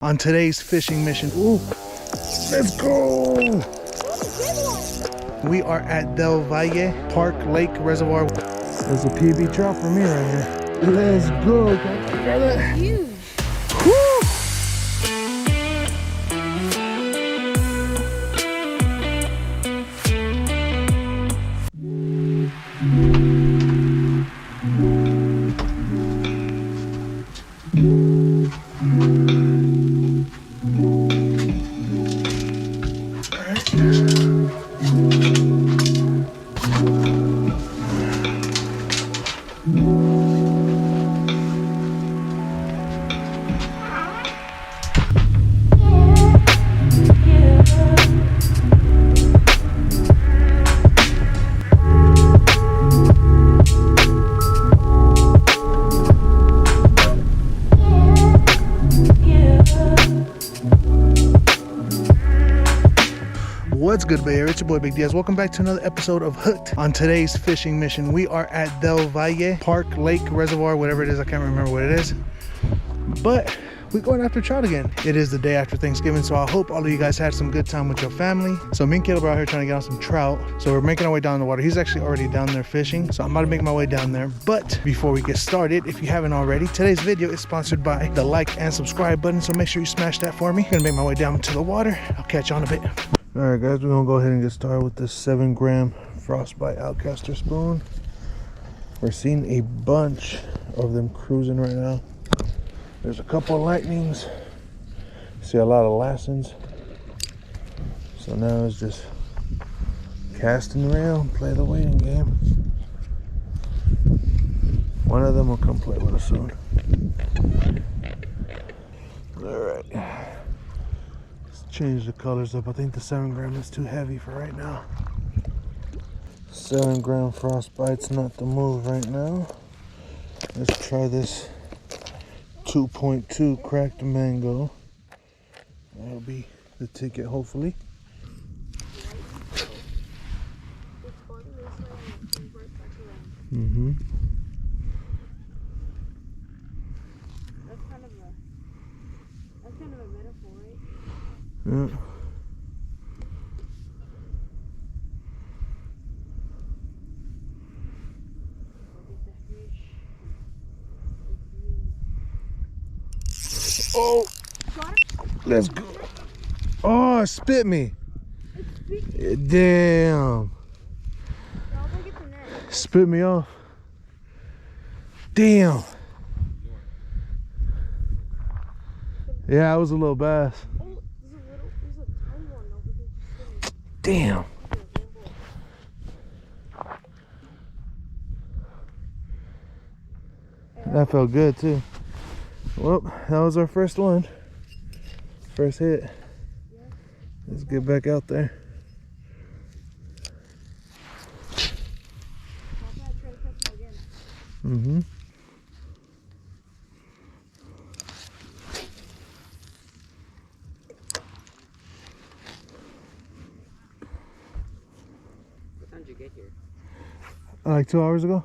on today's fishing mission. Ooh, let's go! We are at Del Valle Park Lake Reservoir. There's a PB trout for me right here. Let's go! Got it. Huge. Woo! What's good, Bay Area? It's your boy BIGDIAZ. Welcome back to another episode of Hooked. On today's fishing mission, we are at Del Valle Park Lake Reservoir, whatever it is. I can't remember what it is, but we're going after trout again. It is the day after Thanksgiving, so I hope all of you guys had some good time with your family. So me and Caleb are out here trying to get on some trout. So we're making our way down the water. He's actually already down there fishing, so I'm about to make my way down there. But before we get started, if you haven't already, today's video is sponsored by the like and subscribe button, so make sure you smash that for me. I'm gonna make my way down to the water. I'll catch you on a bit. All right, guys, we're gonna go ahead and get started with this 7-gram Frostbite Outcaster spoon. We're seeing a bunch of them cruising right now. There's a couple of lightnings. See a lot of Lassens. So now it's just casting around, play the waiting game. One of them will come play with us soon. All right. Change the colors up. I think the 7-gram is too heavy for right now. 7-gram Frostbite's not the move right now. Let's try this 2.2 cracked mango. That'll be the ticket, hopefully. Mm-hmm. That's kind of a metaphor, right? Yeah. Oh, let's go. Oh, it spit me. Damn. Spit me off. Damn. Yeah, I was a little bass. Damn. That felt good too. Well, that was our first one. First hit. Let's get back out there. Mm-hmm. What time did you get here? Like 2 hours ago?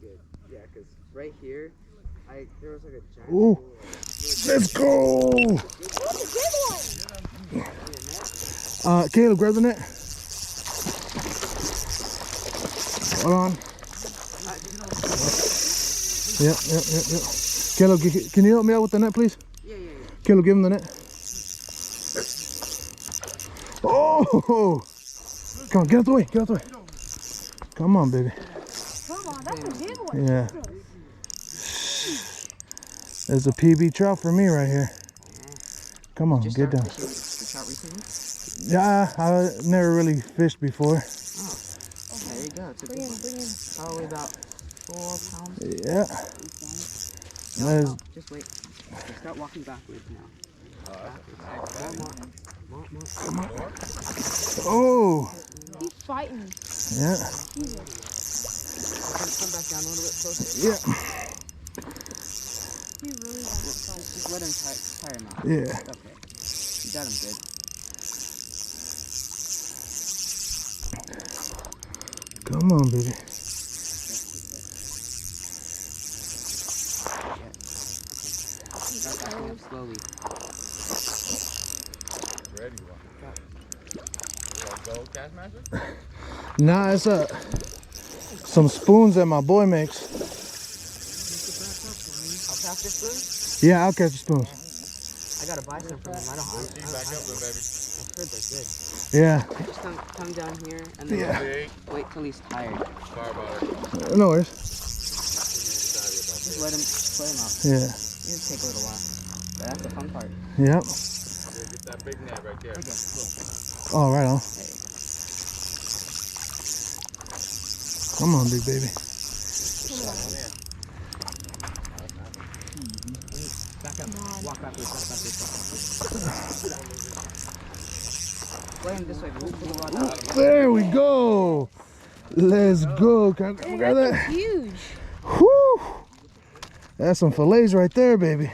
Good. Yeah, because right here, there was like a giant. Ooh. Let's go! Caleb, grab the net. Hold on. Yep. Caleb, can you help me out with the net, please? Yeah. Caleb, give him the net. Oh! Come on, get out the way, Come on, baby. Come on, that's a big one. Yeah. There's a PB trout for me right here. Come on, get down. The trout recently? Yeah, I never really fished before. Oh, there you go. It's a big one. Probably about 4 pounds. Yeah. No, just wait. Just start walking backwards now. More. Come on. Oh. He's fighting. Yeah. Come back down a little bit closer. Yeah. He really wants to fight. Just let him tire him out. Yeah. Okay. You got him good. Come on, baby. Slowly. Nah, it's some spoons that my boy makes. I'll pass your spoon? Yeah, I'll catch the spoons. I gotta buy some from him. I don't. I've heard they're good. Yeah. Just come down here and then wait till he's tired. No worries. Just let him play him out. Yeah. It'll take a little while. But that's the fun part. Yep. Get that big net right there. Okay, cool. Oh, right on. There you Come on, big baby. Back up. Walk backwards. Play him this way. Pull the rod out. There we go. Let's go. Can I grab that? That's huge. Whew. That's some fillets right there, baby.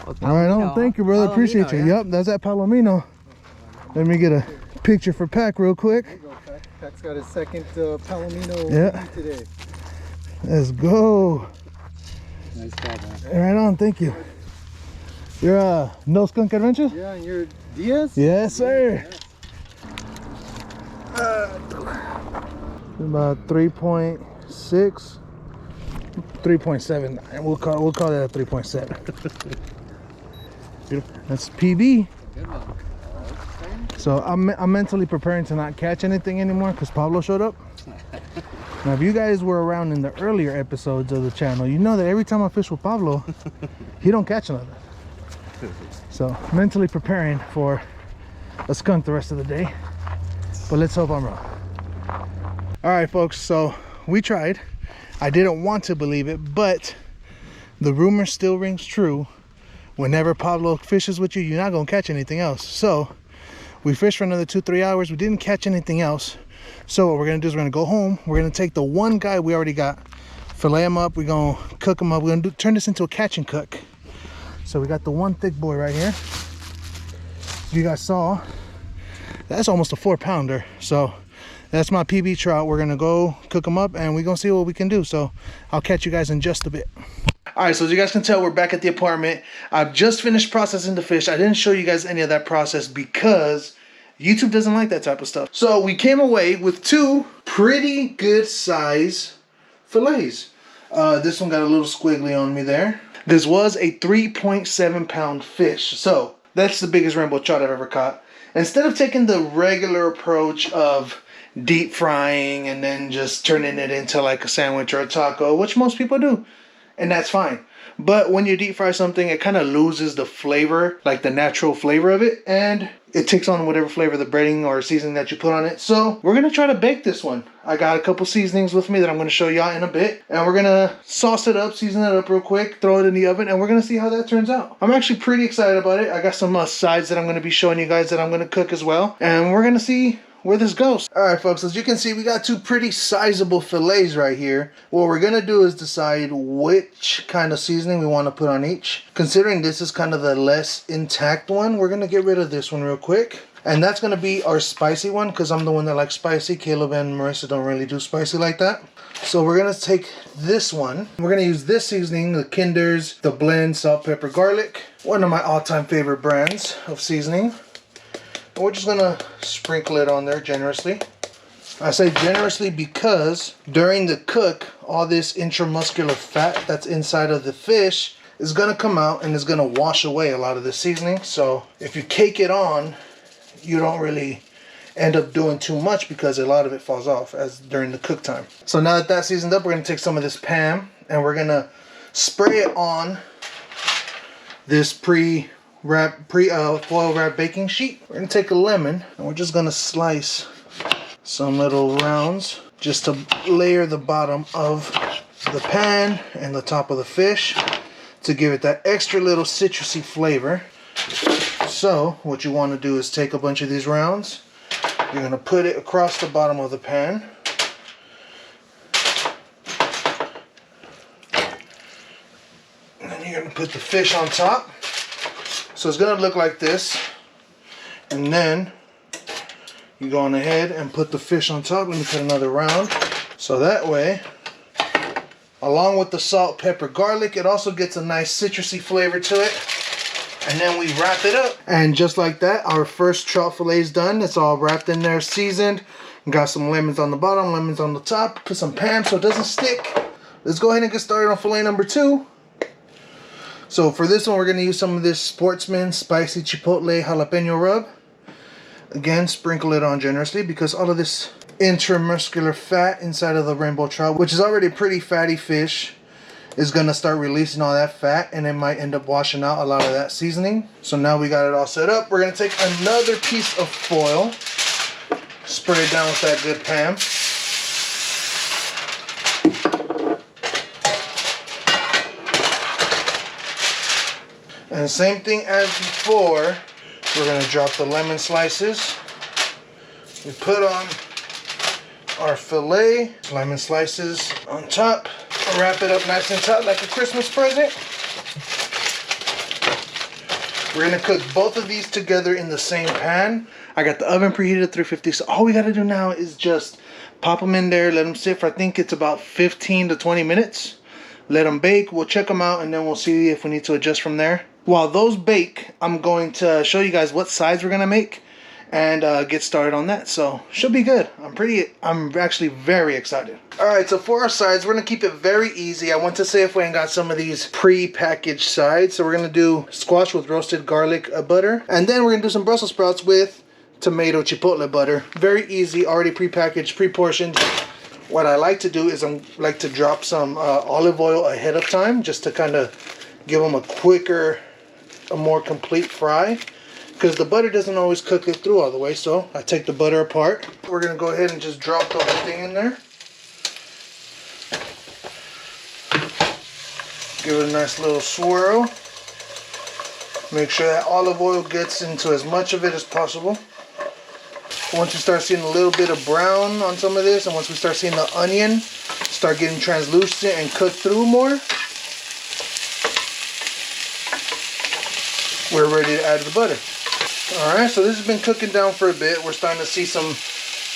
All right, on. Thank you, brother. Appreciate you. Yeah. Yep, that's that Palomino. Let me get a picture for Pac real quick. There you go, Pac. Pac's got his second Palomino Yeah. today. Let's go. Nice job, man. Right on. Thank you. You're No Skunk Adventures? Yeah, and you're Diaz? Yes, sir. About 3.6, 3.7. And we'll call that a 3.7. That's PB. So I'm mentally preparing to not catch anything anymore because Pablo showed up. Now, if you guys were around in the earlier episodes of the channel, you know that every time I fish with Pablo, he don't catch nothing. So mentally preparing for a skunk the rest of the day, but let's hope I'm wrong. All right, folks, so we tried. I didn't want to believe it, but the rumor still rings true. Whenever Pablo fishes with you, you're not gonna catch anything else. So we fished for another 2-3 hours. We didn't catch anything else. So what we're gonna do is we're gonna go home. We're gonna take the one guy we already got, fillet him up. We're gonna cook him up. We're gonna turn this into a catch and cook. So we got the one thick boy right here. You guys saw, that's almost a 4-pounder. So that's my PB trout. We're gonna go cook them up and we're gonna see what we can do. So I'll catch you guys in just a bit. All right, so as you guys can tell, we're back at the apartment. I've just finished processing the fish. I didn't show you guys any of that process because YouTube doesn't like that type of stuff. So we came away with 2 pretty good size fillets. This one got a little squiggly on me there. This was a 3.7 pound fish. So that's the biggest rainbow trout I've ever caught. Instead of taking the regular approach of deep frying and then just turning it into like a sandwich or a taco, which most people do, and that's fine. But when you deep fry something, it kind of loses the flavor, like the natural flavor of it, and it takes on whatever flavor the breading or seasoning that you put on it. So we're gonna try to bake this one. I got a couple seasonings with me that I'm gonna show y'all in a bit, and we're gonna sauce it up, season it up real quick, throw it in the oven, and we're gonna see how that turns out. I'm actually pretty excited about it. I got some sides that I'm gonna be showing you guys that I'm gonna cook as well, and we're gonna see where this goes. All right, folks, as you can see, we got 2 pretty sizable fillets right here. What we're gonna do is decide which kind of seasoning we want to put on each. Considering this is kind of the less intact one, we're gonna get rid of this one real quick. And that's gonna be our spicy one because I'm the one that likes spicy. Caleb and Marissa don't really do spicy like that. So we're gonna take this one. We're gonna use this seasoning, the Kinder's, the blend, salt, pepper, garlic. One of my all-time favorite brands of seasoning. We're just gonna sprinkle it on there generously. I say generously because during the cook, all this intramuscular fat that's inside of the fish is gonna come out and is gonna wash away a lot of the seasoning. So if you cake it on, you don't really end up doing too much because a lot of it falls off as during the cook time. So now that that's seasoned up, we're gonna take some of this Pam and we're gonna spray it on this foil wrap baking sheet. We're gonna take a lemon and we're just gonna slice some little rounds just to layer the bottom of the pan and the top of the fish to give it that extra little citrusy flavor. So what you want to do is take a bunch of these rounds, you're gonna put it across the bottom of the pan, and then you're gonna put the fish on top. So it's gonna look like this, and then you go on ahead and put the fish on top. Let me put another round. So that way, along with the salt, pepper, garlic, it also gets a nice citrusy flavor to it. And then we wrap it up. And just like that, our first trout fillet is done. It's all wrapped in there, seasoned. Got some lemons on the bottom, lemons on the top. Put some Pam so it doesn't stick. Let's go ahead and get started on fillet number 2. So for this one, we're going to use some of this Sportsman Spicy Chipotle Jalapeno Rub. Again, sprinkle it on generously because all of this intramuscular fat inside of the rainbow trout, which is already a pretty fatty fish, is going to start releasing all that fat, and it might end up washing out a lot of that seasoning. So now we got it all set up. We're going to take another piece of foil, spray it down with that good Pam. And same thing as before, we're going to drop the lemon slices. We put on our fillet, lemon slices on top. Wrap it up nice and tight like a Christmas present. We're going to cook both of these together in the same pan. I got the oven preheated at 350, so all we got to do now is just pop them in there, let them sit for, I think it's about 15 to 20 minutes. Let them bake, we'll check them out, and then we'll see if we need to adjust from there. While those bake, I'm going to show you guys what sides we're going to make and get started on that. So should be good. I'm actually very excited. Alright, so for our sides, we're going to keep it very easy. I went to Safeway and got some of these pre-packaged sides. So we're going to do squash with roasted garlic butter. And then we're going to do some Brussels sprouts with tomato chipotle butter. Very easy, already pre-packaged, pre-portioned. What I like to do is I like to drop some olive oil ahead of time just to kind of give them a quicker, a more complete fry. Because the butter doesn't always cook it through all the way, so I take the butter apart. We're going to go ahead and just drop the whole thing in there. Give it a nice little swirl. Make sure that olive oil gets into as much of it as possible. Once you start seeing a little bit of brown on some of this, and once we start seeing the onion start getting translucent and cook through more, we're ready to add the butter. Alright, so this has been cooking down for a bit. We're starting to see some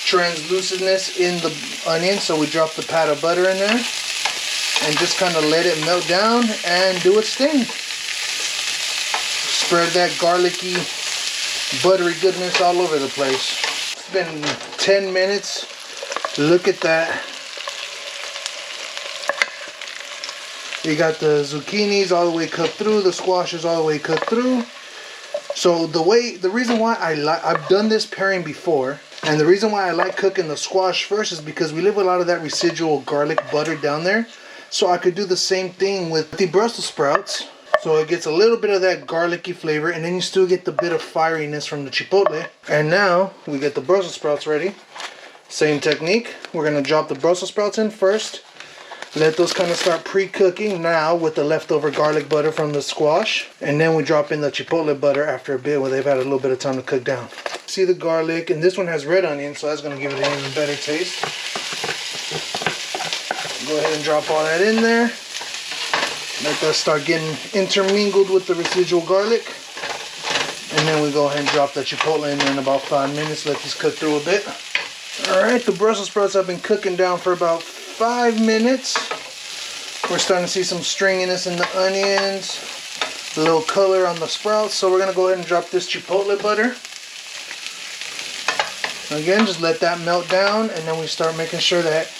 translucentness in the onion, so we drop the pat of butter in there and just kind of let it melt down and do its thing. Spread that garlicky, buttery goodness all over the place. It's been 10 minutes. Look at that. You got the zucchinis all the way cooked through, the squashes all the way cooked through. So the reason why I've done this pairing before, and the reason why I like cooking the squash first is because we leave a lot of that residual garlic butter down there. So I could do the same thing with the Brussels sprouts. So it gets a little bit of that garlicky flavor, and then you still get the bit of fieriness from the chipotle. And now we get the Brussels sprouts ready. Same technique. We're going to drop the Brussels sprouts in first. Let those kind of start pre-cooking now with the leftover garlic butter from the squash. And then we drop in the chipotle butter after a bit where they've had a little bit of time to cook down. See the garlic, and this one has red onion, so that's going to give it an even better taste. Go ahead and drop all that in there. Let that start getting intermingled with the residual garlic. And then we go ahead and drop the chipotle in there in about 5 minutes. Let these cook through a bit. Alright, the Brussels sprouts have been cooking down for about 5 minutes. We're starting to see some stringiness in the onions, a little color on the sprouts, so we're going to go ahead and drop this chipotle butter. Again, just let that melt down, and then we start making sure that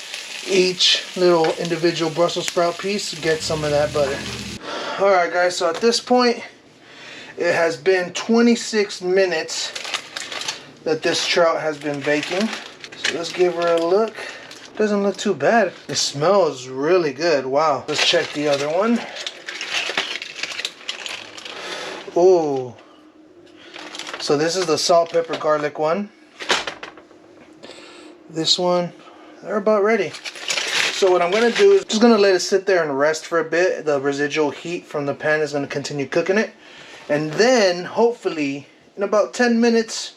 each little individual Brussels sprout piece gets some of that butter. Alright guys, so at this point, it has been 26 minutes that this trout has been baking. So let's give her a look. Doesn't look too bad. It smells really good. Wow. Let's check the other one. Oh. So this is the salt, pepper, garlic one. This one, they're about ready. So what I'm going to do is just going to let it sit there and rest for a bit. The residual heat from the pan is going to continue cooking it. And then, hopefully, in about 10 minutes,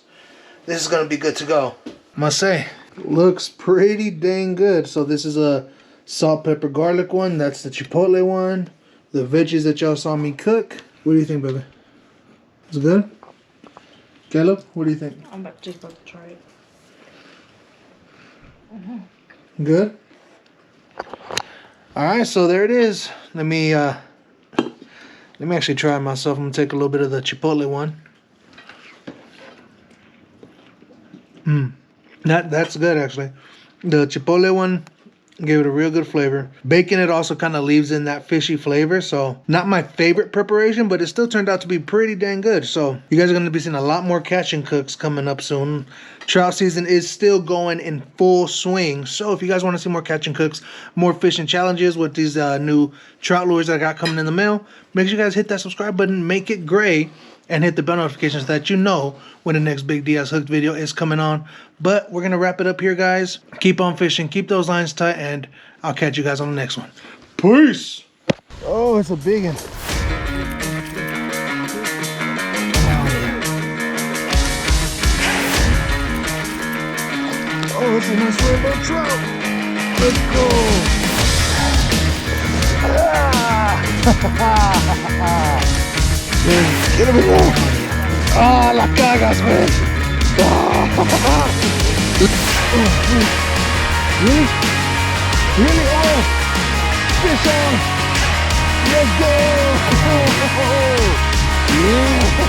this is going to be good to go. Must say, looks pretty dang good. So this is a salt, pepper, garlic one. That's the chipotle one. The veggies that y'all saw me cook. What do you think, baby? Is it good? Caleb, what do you think? I'm just about to try it. Good? Alright, so there it is. Let me Let me actually try it myself. I'm gonna take a little bit of the chipotle one. That's good actually. The chipotle one gave it a real good flavor. Bacon, it also kind of leaves in that fishy flavor. So not my favorite preparation, but it still turned out to be pretty dang good. So you guys are going to be seeing a lot more catch and cooks coming up soon. Trout season is still going in full swing. So if you guys want to see more catch and cooks, more fishing challenges with these new trout lures that I got coming in the mail, make sure you guys hit that subscribe button, make it gray, and hit the bell notifications so that you know when the next Big Diaz hooked video is coming on. But we're going to wrap it up here, guys. Keep on fishing. Keep those lines tight, and I'll catch you guys on the next one. Peace! Oh, it's a big one. Oh, it's a nice rainbow trout. Let's go. Get him in there. Ah, la cagas, man. Really? Really? Oh, fish on. Let's go.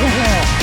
Yeah.